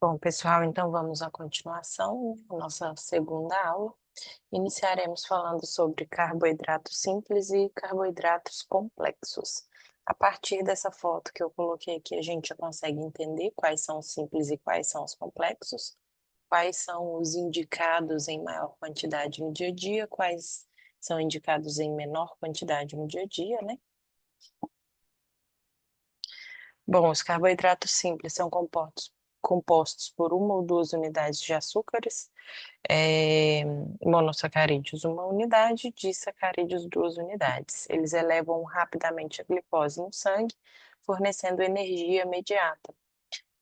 Bom, pessoal, então vamos à continuação, nossa segunda aula. Iniciaremos falando sobre carboidratos simples e carboidratos complexos. A partir dessa foto que eu coloquei aqui, a gente já consegue entender quais são os simples e quais são os complexos, quais são os indicados em maior quantidade no dia a dia, quais são indicados em menor quantidade no dia a dia, né? Bom, os carboidratos simples são compostos por uma ou duas unidades de açúcares, é, monossacarídeos uma unidade, disacarídeos duas unidades. Eles elevam rapidamente a glicose no sangue, fornecendo energia imediata.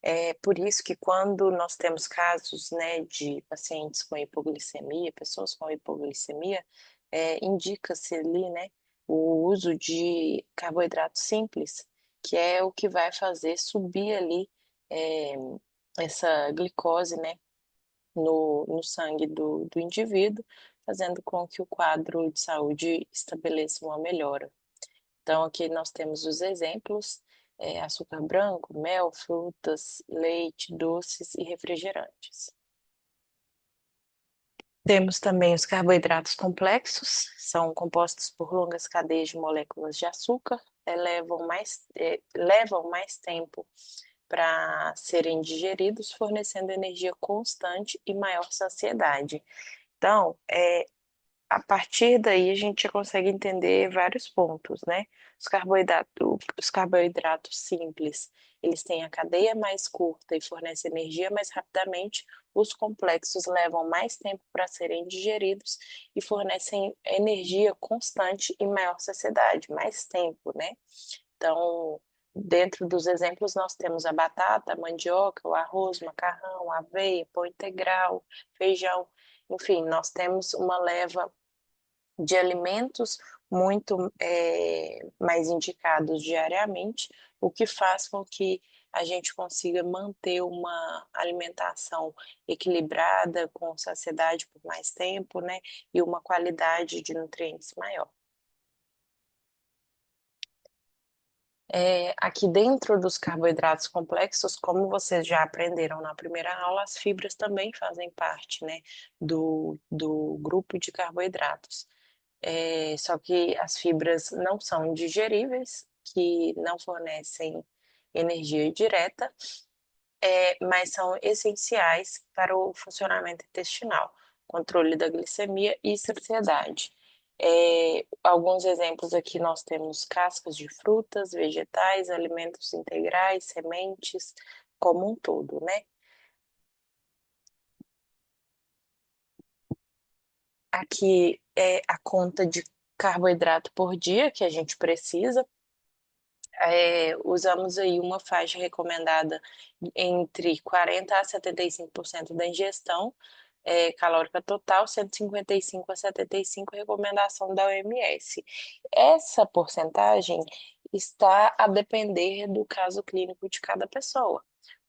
É por isso que quando nós temos casos, né, de pacientes com hipoglicemia, pessoas com hipoglicemia, indica-se ali, né, o uso de carboidratos simples, que é o que vai fazer subir ali é, essa glicose, né, no sangue do indivíduo, fazendo com que o quadro de saúde estabeleça uma melhora. Então, aqui nós temos os exemplos: açúcar branco, mel, frutas, leite, doces e refrigerantes. Temos também os carboidratos complexos, são compostos por longas cadeias de moléculas de açúcar, levam mais tempo para serem digeridos, fornecendo energia constante e maior saciedade. Então, a partir daí a gente já consegue entender vários pontos, né? Os carboidratos simples, eles têm a cadeia mais curta e fornecem energia mais rapidamente. Os complexos levam mais tempo para serem digeridos e fornecem energia constante e maior saciedade, mais tempo, né? Então, dentro dos exemplos, nós temos a batata, a mandioca, o arroz, macarrão, aveia, pão integral, feijão. Enfim, nós temos uma leva de alimentos muito mais indicados diariamente, o que faz com que a gente consiga manter uma alimentação equilibrada, com saciedade por mais tempo, né, e uma qualidade de nutrientes maior. Aqui dentro dos carboidratos complexos, como vocês já aprenderam na primeira aula, as fibras também fazem parte, né, do grupo de carboidratos. Só que as fibras não são digeríveis, que não fornecem energia direta, mas são essenciais para o funcionamento intestinal, controle da glicemia e saciedade. Alguns exemplos aqui nós temos cascas de frutas, vegetais, alimentos integrais, sementes, como um todo, né? Aqui é a conta de carboidrato por dia que a gente precisa. Usamos aí uma faixa recomendada entre 40 a 75% da ingestão calórica total, 155 a 75 recomendação da OMS. Essa porcentagem está a depender do caso clínico de cada pessoa.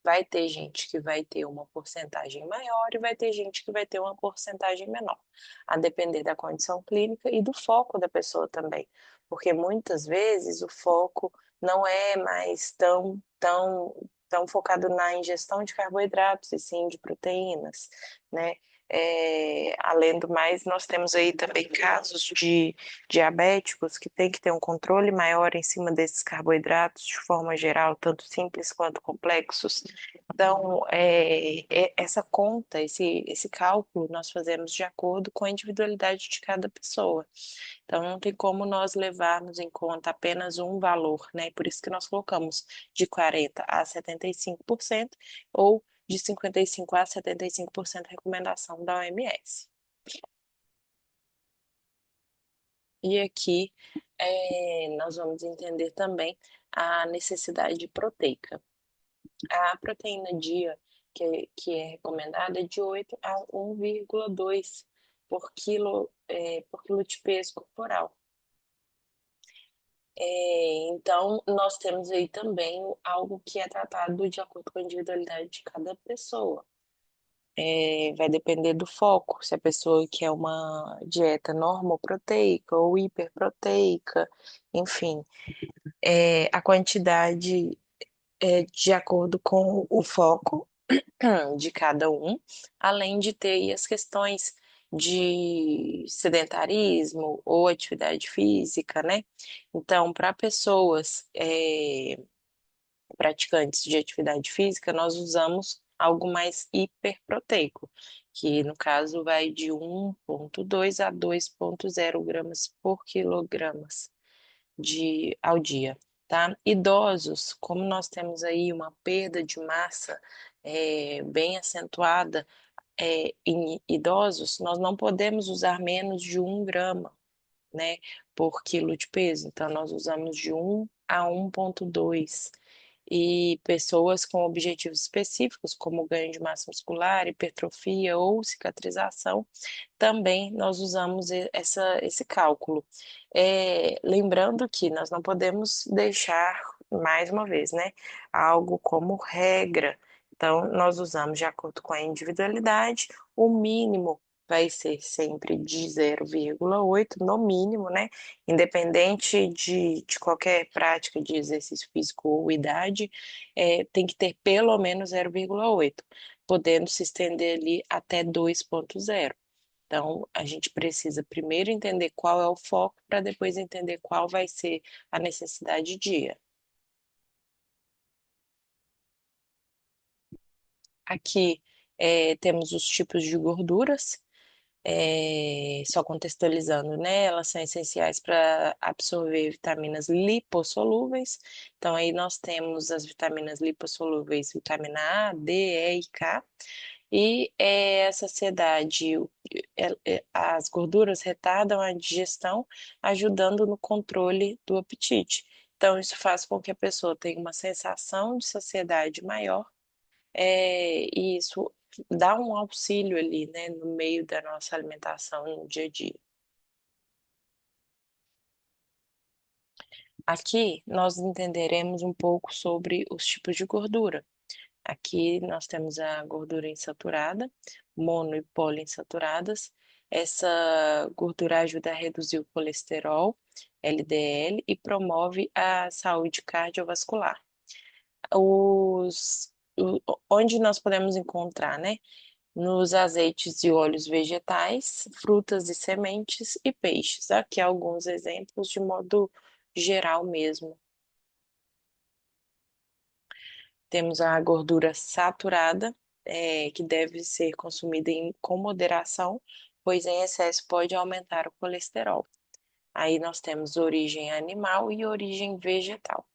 Vai ter gente que vai ter uma porcentagem maior e vai ter gente que vai ter uma porcentagem menor, a depender da condição clínica e do foco da pessoa também, porque muitas vezes o foco não é mais tão focado na ingestão de carboidratos, e sim de proteínas, né? Além do mais, nós temos aí também casos de diabéticos que têm que ter um controle maior em cima desses carboidratos, de forma geral, tanto simples quanto complexos. Então, essa conta, esse cálculo, nós fazemos de acordo com a individualidade de cada pessoa. Então, não tem como nós levarmos em conta apenas um valor, né? Por isso que nós colocamos de 40 a 75% ou de 55 a 75% recomendação da OMS. E aqui nós vamos entender também a necessidade proteica. A proteína dia que é recomendada é de 8 a 1,2 por quilo de peso corporal. Então, nós temos aí também algo que é tratado de acordo com a individualidade de cada pessoa. Vai depender do foco, se a pessoa quer uma dieta normoproteica ou hiperproteica, enfim, a quantidade é de acordo com o foco de cada um, além de ter aí as questões de sedentarismo ou atividade física, né? Então, para pessoas praticantes de atividade física, nós usamos algo mais hiperproteico, que no caso vai de 1,2 a 2,0 gramas por quilogramas ao dia, tá? Idosos, como nós temos aí uma perda de massa bem acentuada em idosos, nós não podemos usar menos de 1 grama, né, por quilo de peso. Então, nós usamos de 1 a 1,2. E pessoas com objetivos específicos, como ganho de massa muscular, hipertrofia ou cicatrização, também nós usamos esse cálculo. Lembrando que nós não podemos deixar, mais uma vez, né, algo como regra. Então, nós usamos de acordo com a individualidade, o mínimo vai ser sempre de 0,8 no mínimo, né? Independente de qualquer prática de exercício físico ou idade, tem que ter pelo menos 0,8, podendo se estender ali até 2,0. Então, a gente precisa primeiro entender qual é o foco para depois entender qual vai ser a necessidade dia. Aqui temos os tipos de gorduras, só contextualizando, né? Elas são essenciais para absorver vitaminas lipossolúveis. Então, aí nós temos as vitaminas lipossolúveis, vitamina A, D, E e K. E a saciedade, as gorduras retardam a digestão, ajudando no controle do apetite. Então, isso faz com que a pessoa tenha uma sensação de saciedade maior, e isso dá um auxílio ali, né, no meio da nossa alimentação no dia a dia. Aqui nós entenderemos um pouco sobre os tipos de gordura. Aqui nós temos a gordura insaturada, mono e poliinsaturadas. Essa gordura ajuda a reduzir o colesterol, LDL, e promove a saúde cardiovascular. Onde nós podemos encontrar, né? Nos azeites e óleos vegetais, frutas e sementes e peixes. Aqui alguns exemplos de modo geral mesmo. Temos a gordura saturada, que deve ser consumida com moderação, pois em excesso pode aumentar o colesterol. Aí nós temos origem animal e origem vegetal.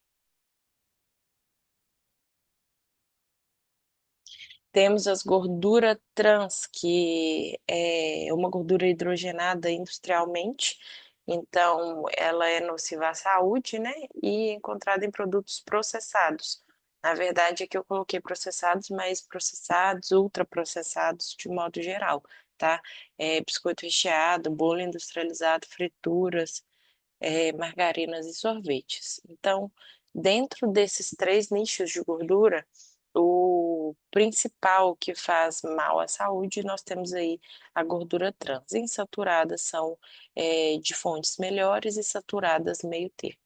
Temos as gorduras trans, que é uma gordura hidrogenada industrialmente, então ela é nociva à saúde, né? E encontrada em produtos processados. Na verdade, aqui eu coloquei processados, mas processados, ultraprocessados de modo geral, tá? Biscoito recheado, bolo industrializado, frituras, margarinas e sorvetes. Então, dentro desses três nichos de gordura, o principal que faz mal à saúde, nós temos aí a gordura trans. Insaturadas são de fontes melhores e saturadas meio termo.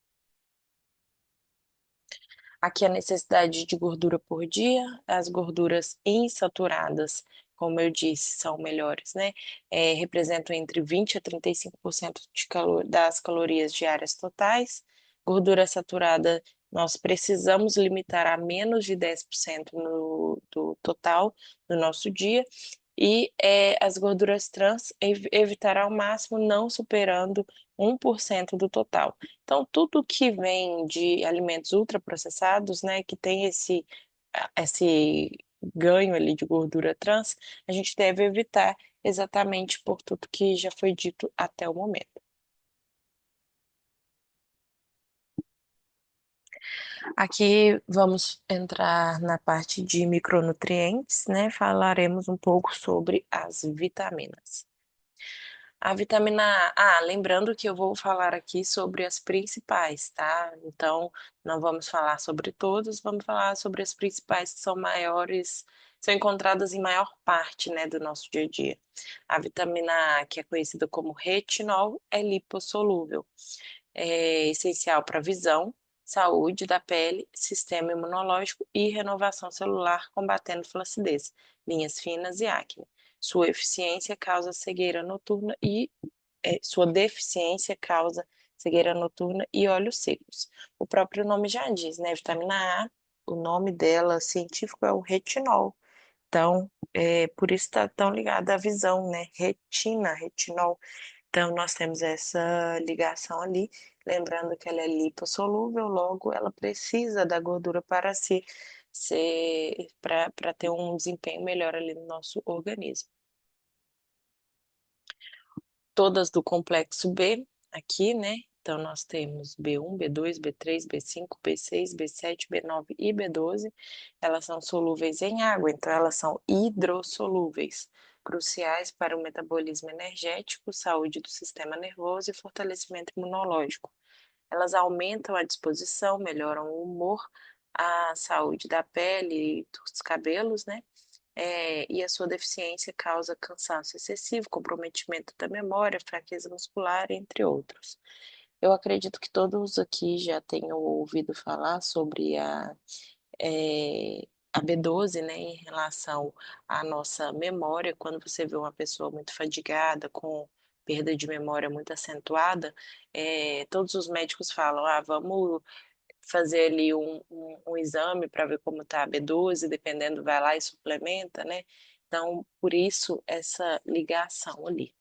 Aqui a necessidade de gordura por dia, as gorduras insaturadas, como eu disse, são melhores, né? Representam entre 20 a 35% das calorias diárias totais. Gordura saturada, nós precisamos limitar a menos de 10% do total do nosso dia. E as gorduras trans, evitar ao máximo, não superando 1% do total. Então, tudo que vem de alimentos ultraprocessados, né, que tem esse ganho ali de gordura trans, a gente deve evitar exatamente por tudo que já foi dito até o momento. Aqui vamos entrar na parte de micronutrientes, né? Falaremos um pouco sobre as vitaminas. A vitamina A, lembrando que eu vou falar aqui sobre as principais, tá? Então, não vamos falar sobre todas, vamos falar sobre as principais que são maiores, são encontradas em maior parte, né, do nosso dia a dia. A vitamina A, que é conhecida como retinol, é lipossolúvel, é essencial para a visão, saúde da pele, sistema imunológico e renovação celular, combatendo flacidez, linhas finas e acne. Sua eficiência causa cegueira noturna e sua deficiência causa cegueira noturna e olhos secos. O próprio nome já diz, né? Vitamina A, o nome dela científico é o retinol. Então, por isso está tão ligada à visão, né? Retina, retinol. Então, nós temos essa ligação ali, lembrando que ela é lipossolúvel, logo ela precisa da gordura para para ter um desempenho melhor ali no nosso organismo. Todas do complexo B, aqui, né? Então, nós temos B1, B2, B3, B5, B6, B7, B9 e B12. Elas são solúveis em água, então elas são hidrossolúveis, cruciais para o metabolismo energético, saúde do sistema nervoso e fortalecimento imunológico. Elas aumentam a disposição, melhoram o humor, a saúde da pele e dos cabelos, né? E a sua deficiência causa cansaço excessivo, comprometimento da memória, fraqueza muscular, entre outros. Eu acredito que todos aqui já tenham ouvido falar sobre a B12, né, em relação à nossa memória. Quando você vê uma pessoa muito fadigada, com perda de memória muito acentuada, todos os médicos falam, vamos fazer ali um exame para ver como está a B12, dependendo, vai lá e suplementa, né? Então, por isso, essa ligação ali.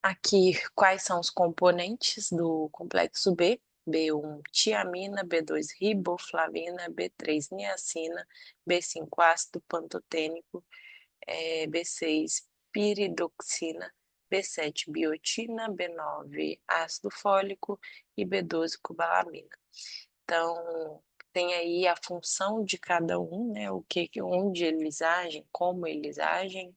Aqui, quais são os componentes do complexo B? B1, tiamina, B2, riboflavina, B3, niacina, B5, ácido pantotênico, B6, piridoxina, B7, biotina, B9, ácido fólico e B12, cobalamina. Então, tem aí a função de cada um, né? Onde eles agem, como eles agem,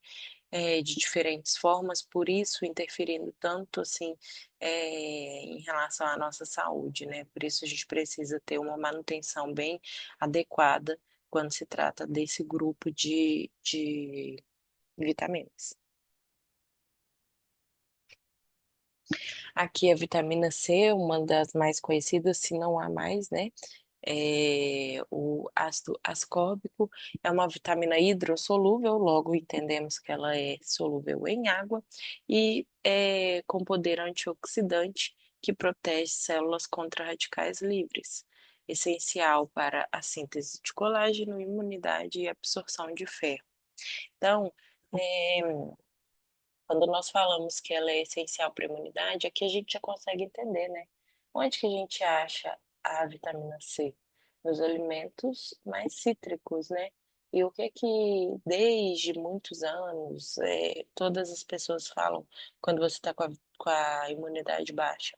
de diferentes formas, por isso interferindo tanto assim em relação à nossa saúde, né? Por isso a gente precisa ter uma manutenção bem adequada quando se trata desse grupo de vitaminas. Aqui a vitamina C, uma das mais conhecidas, se não há mais, né? O ácido ascórbico é uma vitamina hidrossolúvel, logo entendemos que ela é solúvel em água e é com poder antioxidante que protege células contra radicais livres, essencial para a síntese de colágeno, imunidade e absorção de ferro. Então, é, quando nós falamos que ela é essencial para a imunidade, aqui a gente já consegue entender, né? Onde que a gente acha a vitamina C? Nos alimentos mais cítricos, né? E o que que desde muitos anos todas as pessoas falam quando você está com a imunidade baixa?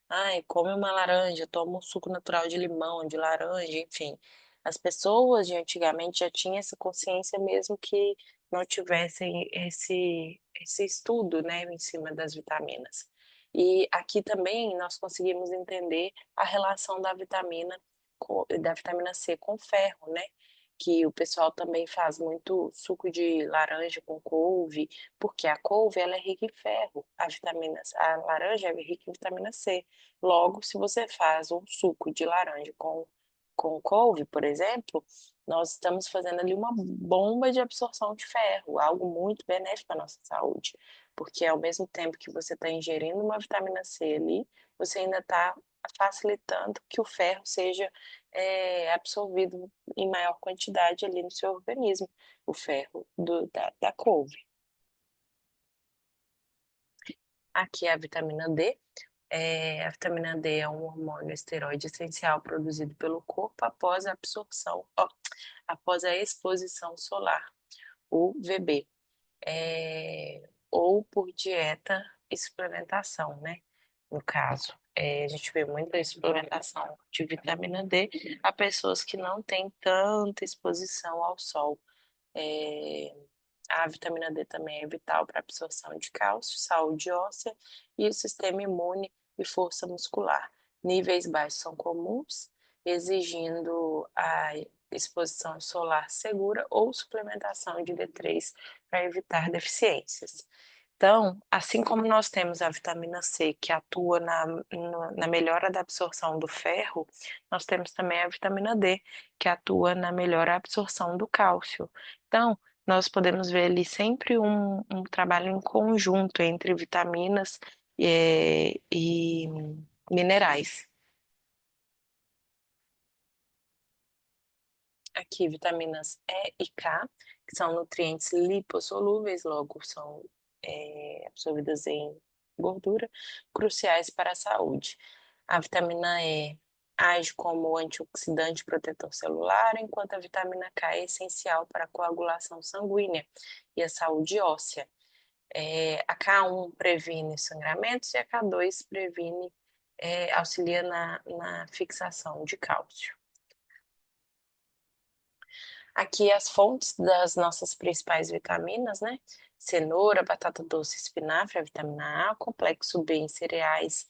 Ai, come uma laranja, toma um suco natural de limão, de laranja, enfim. As pessoas de antigamente já tinham essa consciência mesmo que não tivessem esse estudo, né, em cima das vitaminas. E aqui também nós conseguimos entender a relação da vitamina C com ferro, né? Que o pessoal também faz muito suco de laranja com couve, porque a couve ela é rica em ferro, a laranja é rica em vitamina C. Logo, se você faz um suco de laranja com couve, por exemplo, nós estamos fazendo ali uma bomba de absorção de ferro, algo muito benéfico para a nossa saúde, porque ao mesmo tempo que você está ingerindo uma vitamina C ali, você ainda está facilitando que o ferro seja absorvido em maior quantidade ali no seu organismo, o ferro da couve. Aqui é a vitamina D. A vitamina D é um hormônio esteroide essencial produzido pelo corpo após a absorção, após a exposição solar, o VB, ou por dieta e suplementação, né? No caso, a gente vê muita suplementação de vitamina D a pessoas que não têm tanta exposição ao sol. É, a vitamina D também é vital para a absorção de cálcio, saúde óssea e o sistema imune e força muscular. Níveis baixos são comuns, exigindo a exposição solar segura ou suplementação de D3 para evitar deficiências. Então, assim como nós temos a vitamina C, que atua na melhora da absorção do ferro, nós temos também a vitamina D, que atua na melhor absorção do cálcio. Então, nós podemos ver ali sempre um trabalho em conjunto entre vitaminas e minerais. Aqui, vitaminas E e K, que são nutrientes lipossolúveis, logo são absorvidas em gordura, cruciais para a saúde. A vitamina E age como antioxidante protetor celular, enquanto a vitamina K é essencial para a coagulação sanguínea e a saúde óssea. A K1 previne sangramentos e a K2 auxilia na fixação de cálcio. Aqui as fontes das nossas principais vitaminas, né? Cenoura, batata doce, espinafre, a vitamina A, complexo B em cereais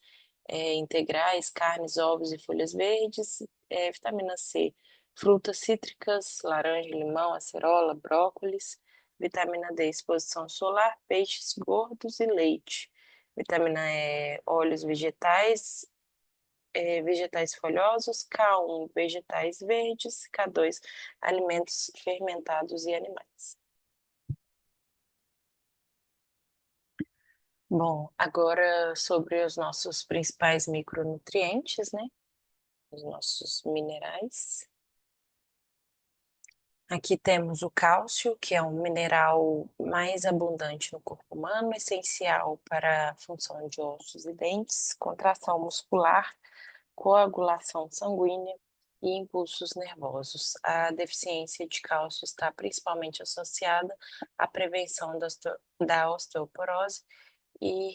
integrais, carnes, ovos e folhas verdes, vitamina C, frutas cítricas, laranja, limão, acerola, brócolis, vitamina D, exposição solar, peixes gordos e leite. Vitamina E, óleos vegetais, vegetais folhosos, K1, vegetais verdes, K2, alimentos fermentados e animais. Bom, agora sobre os nossos principais micronutrientes, né? Os nossos minerais. Aqui temos o cálcio, que é um mineral mais abundante no corpo humano, essencial para a função de ossos e dentes, contração muscular, coagulação sanguínea e impulsos nervosos. A deficiência de cálcio está principalmente associada à prevenção da osteoporose e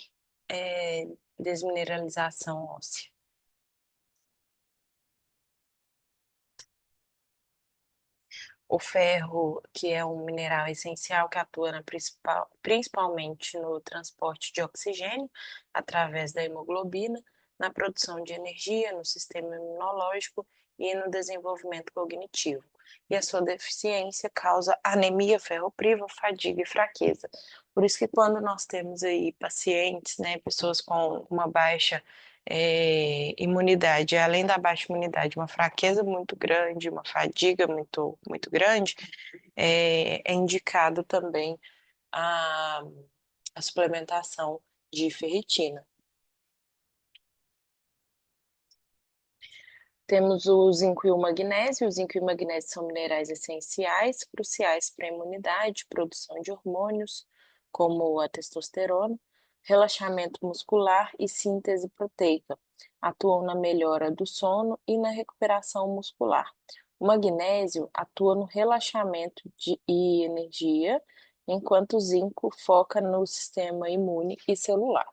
desmineralização óssea. O ferro, que é um mineral essencial que atua principalmente no transporte de oxigênio através da hemoglobina, na produção de energia, no sistema imunológico e no desenvolvimento cognitivo. E a sua deficiência causa anemia, ferropriva, fadiga e fraqueza. Por isso que quando nós temos aí pacientes, né, pessoas com uma baixa imunidade, além da baixa imunidade, uma fraqueza muito grande, uma fadiga muito grande, é indicado também a, a suplementação de ferritina. Temos o zinco e o magnésio. O zinco e o magnésio são minerais essenciais, cruciais para a imunidade, produção de hormônios, como a testosterona, relaxamento muscular e síntese proteica. Atuam na melhora do sono e na recuperação muscular. O magnésio atua no relaxamento e energia, enquanto o zinco foca no sistema imune e celular.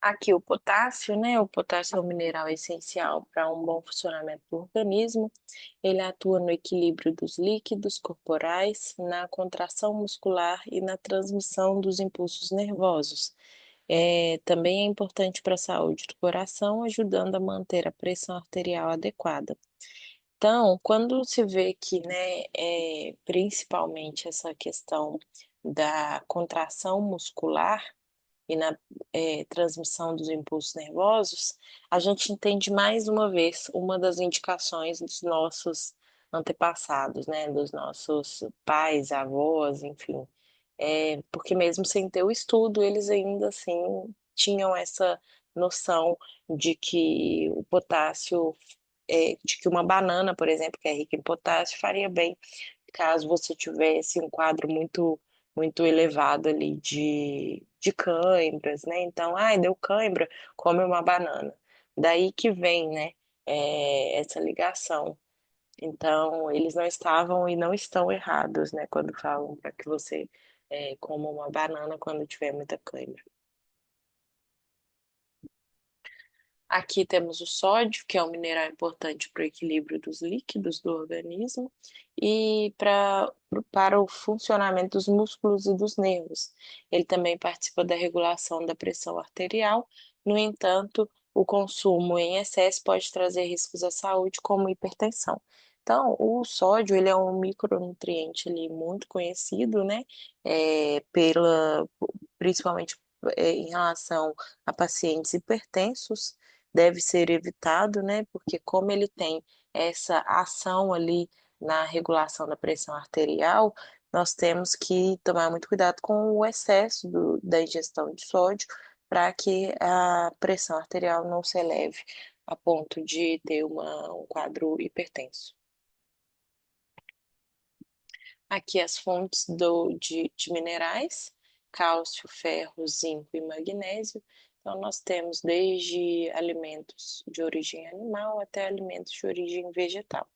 Aqui o potássio, né? O potássio é um mineral essencial para um bom funcionamento do organismo. Ele atua no equilíbrio dos líquidos corporais, na contração muscular e na transmissão dos impulsos nervosos. Também é importante para a saúde do coração, ajudando a manter a pressão arterial adequada. Então, quando se vê que, né, principalmente essa questão da contração muscular, e na transmissão dos impulsos nervosos, a gente entende mais uma vez uma das indicações dos nossos antepassados, né, dos nossos pais, avós, enfim, porque mesmo sem ter o estudo, eles ainda assim tinham essa noção de que o potássio, de que uma banana, por exemplo, que é rica em potássio, faria bem caso você tivesse um quadro muito elevado ali de cãibras, né? Então, ai, deu cãibra, come uma banana. Daí que vem, né, essa ligação. Então, eles não estavam e não estão errados, né, quando falam para que você coma uma banana quando tiver muita cãibra. Aqui temos o sódio, que é um mineral importante para o equilíbrio dos líquidos do organismo e para o funcionamento dos músculos e dos nervos. Ele também participa da regulação da pressão arterial. No entanto, o consumo em excesso pode trazer riscos à saúde, como hipertensão. Então, o sódio, ele é um micronutriente ali muito conhecido, né? Pela, principalmente em relação a pacientes hipertensos, deve ser evitado, né? Porque como ele tem essa ação ali na regulação da pressão arterial, nós temos que tomar muito cuidado com o excesso da ingestão de sódio para que a pressão arterial não se eleve a ponto de ter um quadro hipertenso. Aqui as fontes de minerais, cálcio, ferro, zinco e magnésio. Então, nós temos desde alimentos de origem animal até alimentos de origem vegetal.